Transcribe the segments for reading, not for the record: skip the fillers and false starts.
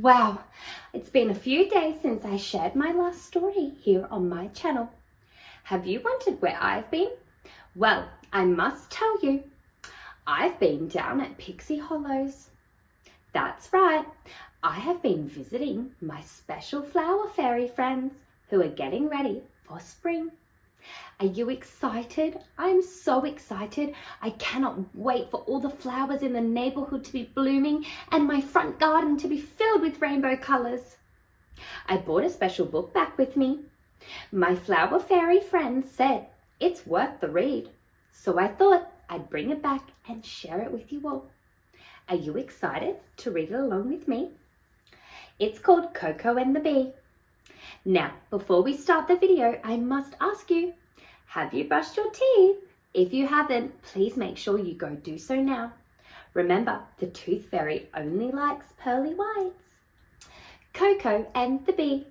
Wow, it's been a few days since I shared my last story here on my channel. Have you wondered where I've been? Well, I must tell you, I've been down at Pixie Hollows. That's right, I have been visiting my special flower fairy friends who are getting ready for spring. Are you excited? I'm so excited. I cannot wait for all the flowers in the neighborhood to be blooming and my front garden to be filled with rainbow colors. I brought a special book back with me. My flower fairy friends said it's worth the read, so I thought I'd bring it back and share it with you all. Are you excited to read it along with me? It's called Coco and the Bee. Now, before we start the video, I must ask you, have you brushed your teeth? If you haven't, please make sure you go do so now. Remember, the tooth fairy only likes pearly whites. Coco and the Bee.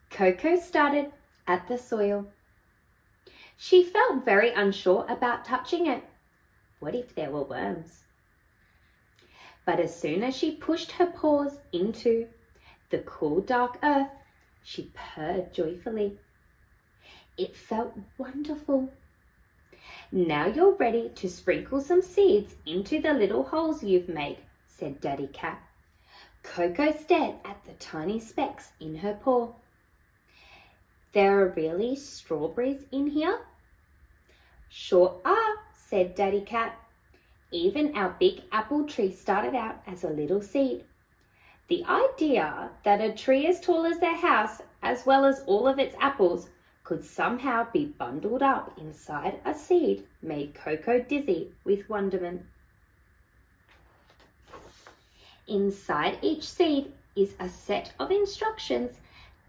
Coco started at the soil. She felt very unsure about touching it. What if there were worms? But as soon as she pushed her paws into the cool, dark earth, she purred joyfully. It felt wonderful. Now you're ready to sprinkle some seeds into the little holes you've made, said Daddy Cat. Coco stared at the tiny specks in her paw. There are really strawberries in here? Sure are, said Daddy Cat. Even our big apple tree started out as a little seed. The idea that a tree as tall as their house, as well as all of its apples, could somehow be bundled up inside a seed made Coco dizzy with wonderment. Inside each seed is a set of instructions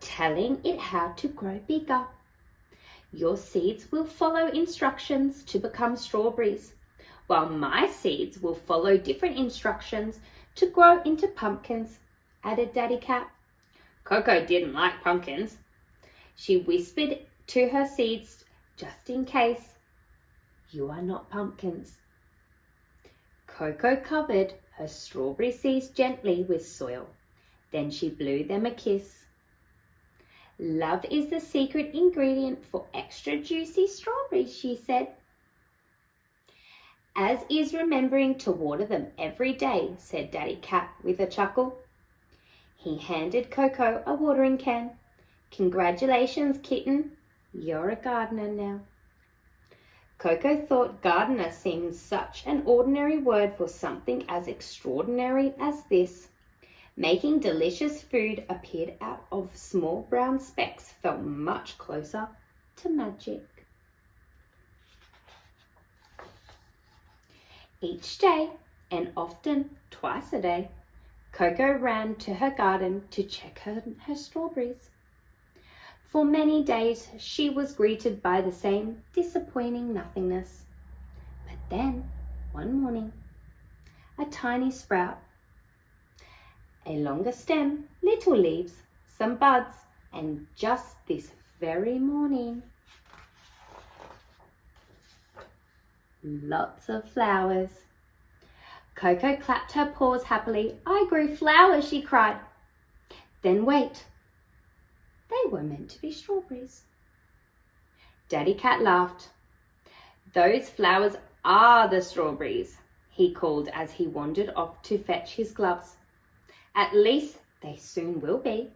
telling it how to grow bigger. Your seeds will follow instructions to become strawberries, while my seeds will follow different instructions to grow into pumpkins, added Daddy Cat. Coco didn't like pumpkins. She whispered to her seeds, just in case. You are not pumpkins. Coco covered her strawberry seeds gently with soil. Then she blew them a kiss. Love is the secret ingredient for extra juicy strawberries, she said. As is remembering to water them every day, said Daddy Cat with a chuckle. He handed Coco a watering can. Congratulations, kitten. You're a gardener now. Coco thought gardener seemed such an ordinary word for something as extraordinary as this. Making delicious food appeared out of small brown specks felt much closer to magic. Each day, and often twice a day, Coco ran to her garden to check her strawberries. For many days, she was greeted by the same disappointing nothingness. But then, one morning, a tiny sprout, a longer stem, little leaves, some buds, and just this very morning, lots of flowers. Coco clapped her paws happily. I grew flowers, she cried. Then wait, they were meant to be strawberries. Daddy Cat laughed. Those flowers are the strawberries, he called as he wandered off to fetch his gloves. At least they soon will be.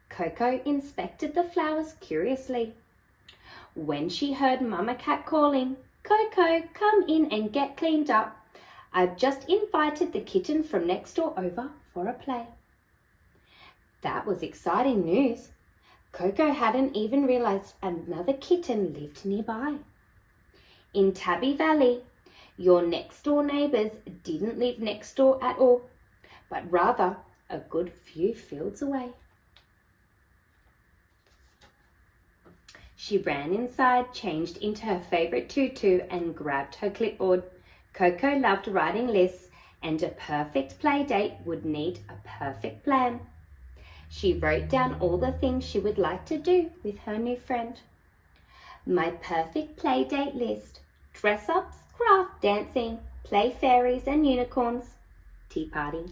Coco inspected the flowers curiously. When she heard Mama Cat calling, Coco, come in and get cleaned up. I've just invited the kitten from next door over for a play. That was exciting news. Coco hadn't even realized another kitten lived nearby. In Tabby Valley, your next door neighbors didn't live next door at all, but rather a good few fields away. She ran inside, changed into her favorite tutu, and grabbed her clipboard. Coco loved writing lists, and a perfect play date would need a perfect plan. She wrote down all the things she would like to do with her new friend. My perfect play date list: dress-ups, craft, dancing, play fairies and unicorns, tea party.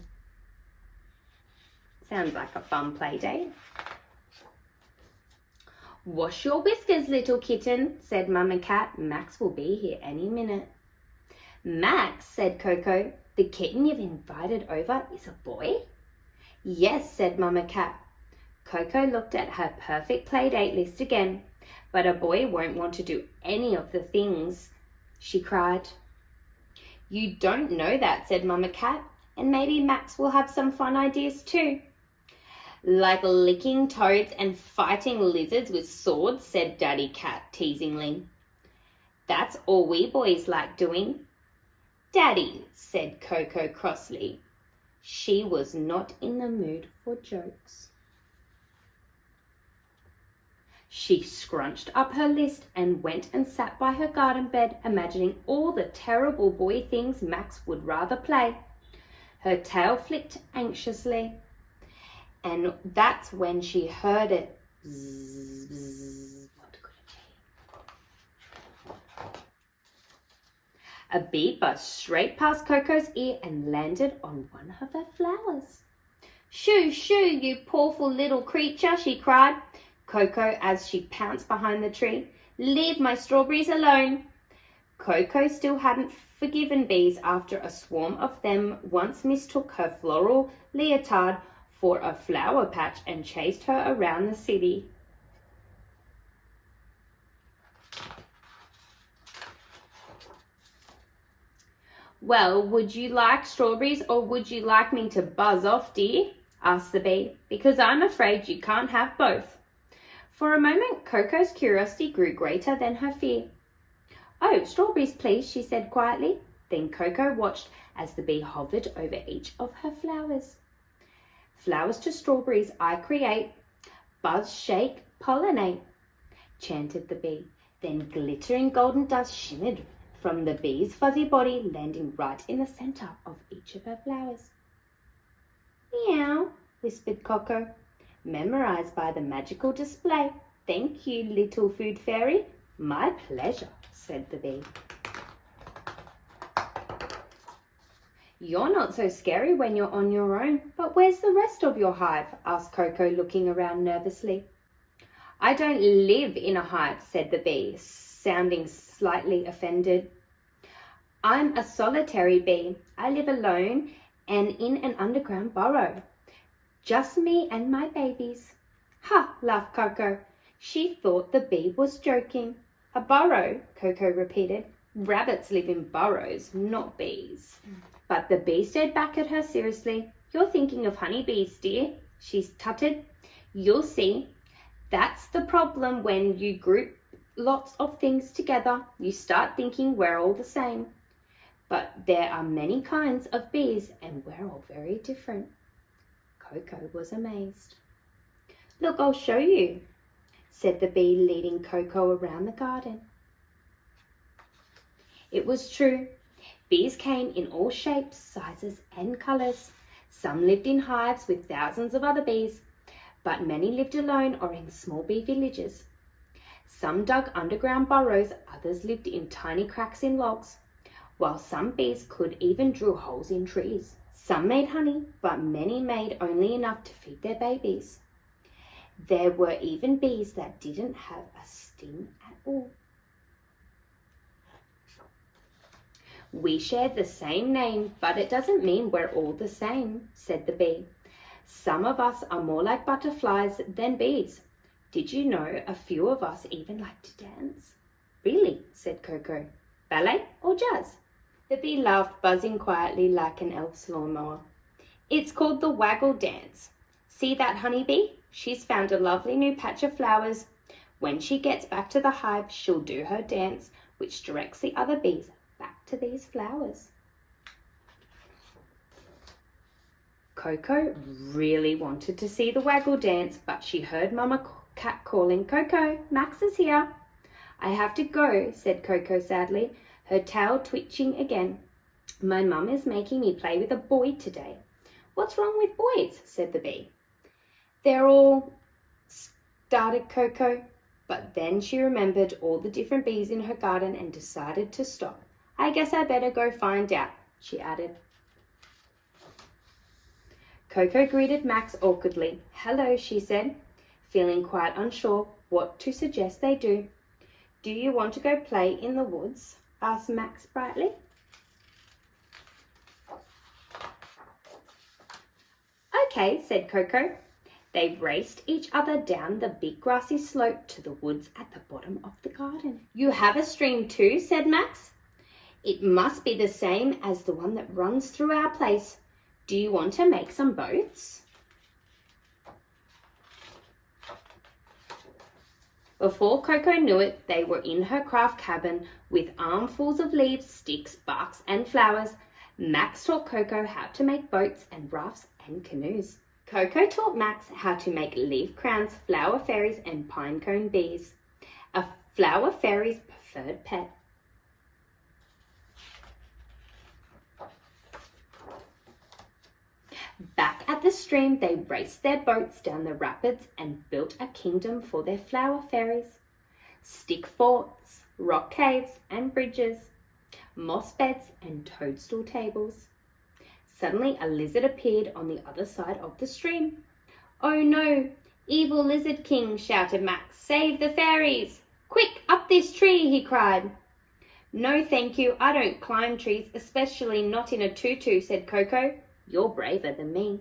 Sounds like a fun play date. Wash your whiskers, little kitten, said Mama Cat. Max will be here any minute. Max, said Coco, the kitten you've invited over is a boy? Yes, said Mama Cat. Coco looked at her perfect play date list again. But a boy won't want to do any of the things, she cried. You don't know that, said Mama Cat, and maybe Max will have some fun ideas too. Like licking toads and fighting lizards with swords, said Daddy Cat teasingly. That's all we boys like doing. Daddy, said Coco crossly. She was not in the mood for jokes. She scrunched up her list and went and sat by her garden bed, imagining all the terrible boy things Max would rather play. Her tail flicked anxiously. And that's when she heard it. Zzz, zzz. What could it be? A bee buzzed straight past Coco's ear and landed on one of her flowers. Shoo, shoo, you poorful little creature, she cried. Coco as she pounced behind the tree. Leave my strawberries alone. Coco still hadn't forgiven bees after a swarm of them once mistook her floral leotard for a flower patch and chased her around the city. Well, would you like strawberries or would you like me to buzz off, dear? Asked the bee, because I'm afraid you can't have both. For a moment, Coco's curiosity grew greater than her fear. Oh, strawberries, please, she said quietly. Then Coco watched as the bee hovered over each of her flowers. Flowers to strawberries I create, buzz, shake, pollinate, chanted the bee. Then glittering golden dust shimmered from the bee's fuzzy body, landing right in the center of each of her flowers. Meow, whispered Coco, memorized by the magical display. Thank you, little food fairy. My pleasure, said the bee. You're not so scary when you're on your own, but where's the rest of your hive? Asked Coco, looking around nervously. I don't live in a hive, said the bee, sounding slightly offended. I'm a solitary bee. I live alone and in an underground burrow. Just me and my babies. Ha, laughed Coco. She thought the bee was joking. A burrow, Coco repeated. Rabbits live in burrows, not bees. But the bee stared back at her seriously. You're thinking of honeybees, dear, she tutted. You'll see. That's the problem when you group lots of things together. You start thinking we're all the same. But there are many kinds of bees and we're all very different. Coco was amazed. Look, I'll show you, said the bee, leading Coco around the garden. It was true. Bees came in all shapes, sizes and colours. Some lived in hives with thousands of other bees, but many lived alone or in small bee villages. Some dug underground burrows, others lived in tiny cracks in logs, while some bees could even drill holes in trees. Some made honey, but many made only enough to feed their babies. There were even bees that didn't have a sting at all. We share the same name, but it doesn't mean we're all the same, said the bee. Some of us are more like butterflies than bees. Did you know a few of us even like to dance? Really, said Coco. Ballet or jazz? The bee laughed, buzzing quietly like an elf's lawnmower. It's called the waggle dance. See that honeybee? She's found a lovely new patch of flowers. When she gets back to the hive, she'll do her dance, which directs the other bees back to these flowers. Coco really wanted to see the waggle dance, but she heard Mama Cat calling, Coco, Max is here. I have to go, said Coco sadly, her tail twitching again. My mum is making me play with a boy today. What's wrong with boys? Said the bee. They're all, started Coco, but then she remembered all the different bees in her garden and decided to stop. I guess I better go find out, she added. Coco greeted Max awkwardly. Hello, she said, feeling quite unsure what to suggest they do. Do you want to go play in the woods? Asked Max brightly. Okay, said Coco. They raced each other down the big grassy slope to the woods at the bottom of the garden. You have a stream too, said Max. It must be the same as the one that runs through our place. Do you want to make some boats? Before Coco knew it, they were in her craft cabin with armfuls of leaves, sticks, barks and flowers. Max taught Coco how to make boats and rafts and canoes. Coco taught Max how to make leaf crowns, flower fairies and pine cone bees, a flower fairy's preferred pet. Back at the stream, they raced their boats down the rapids and built a kingdom for their flower fairies. Stick forts, rock caves and bridges, moss beds and toadstool tables. Suddenly a lizard appeared on the other side of the stream. Oh no, evil lizard king, shouted Max. Save the fairies! Quick, up this tree, he cried. No thank you, I don't climb trees, especially not in a tutu, said Coco. You're braver than me.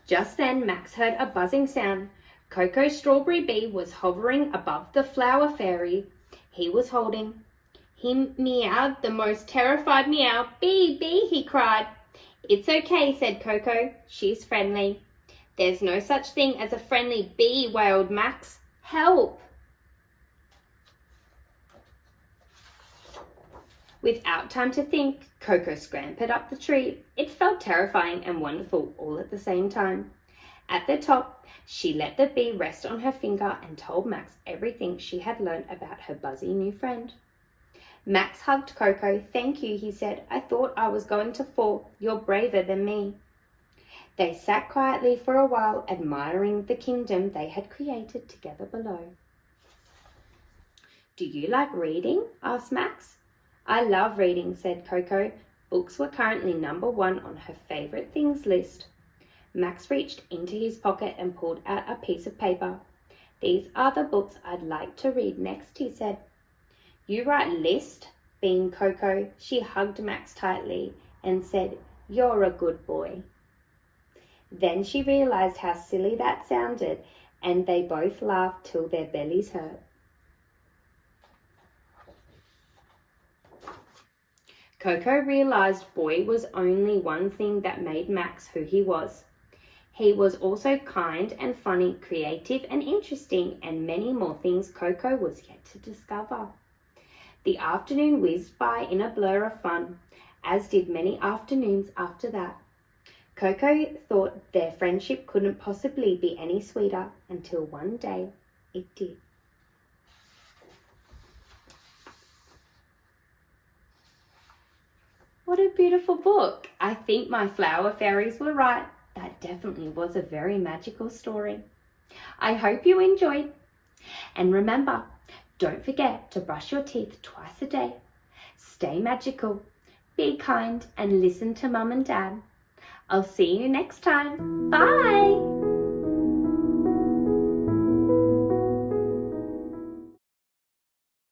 Just then Max heard a buzzing sound. Coco's strawberry bee was hovering above the flower fairy he was holding. He meowed the most terrified meow. Bee, bee, he cried. It's okay, said Coco. She's friendly. There's no such thing as a friendly bee, wailed Max. Help! Without time to think, Coco scampered up the tree. It felt terrifying and wonderful all at the same time. At the top, she let the bee rest on her finger and told Max everything she had learned about her buzzy new friend. Max hugged Coco. Thank you, he said. I thought I was going to fall. You're braver than me. They sat quietly for a while, admiring the kingdom they had created together below. Do you like reading? Asked Max. I love reading, said Coco. Books were currently #1 on her favourite things list. Max reached into his pocket and pulled out a piece of paper. These are the books I'd like to read next, he said. You write list, beamed Coco. She hugged Max tightly and said, You're a good boy. Then she realised how silly that sounded, and they both laughed till their bellies hurt. Coco realised boy was only one thing that made Max who he was. He was also kind and funny, creative and interesting, and many more things Coco was yet to discover. The afternoon whizzed by in a blur of fun, as did many afternoons after that. Coco thought their friendship couldn't possibly be any sweeter until one day it did. What a beautiful book. I think my flower fairies were right. That definitely was a very magical story. I hope you enjoyed. And remember, don't forget to brush your teeth twice a day. Stay magical, be kind, and listen to Mum and Dad. I'll see you next time. Bye!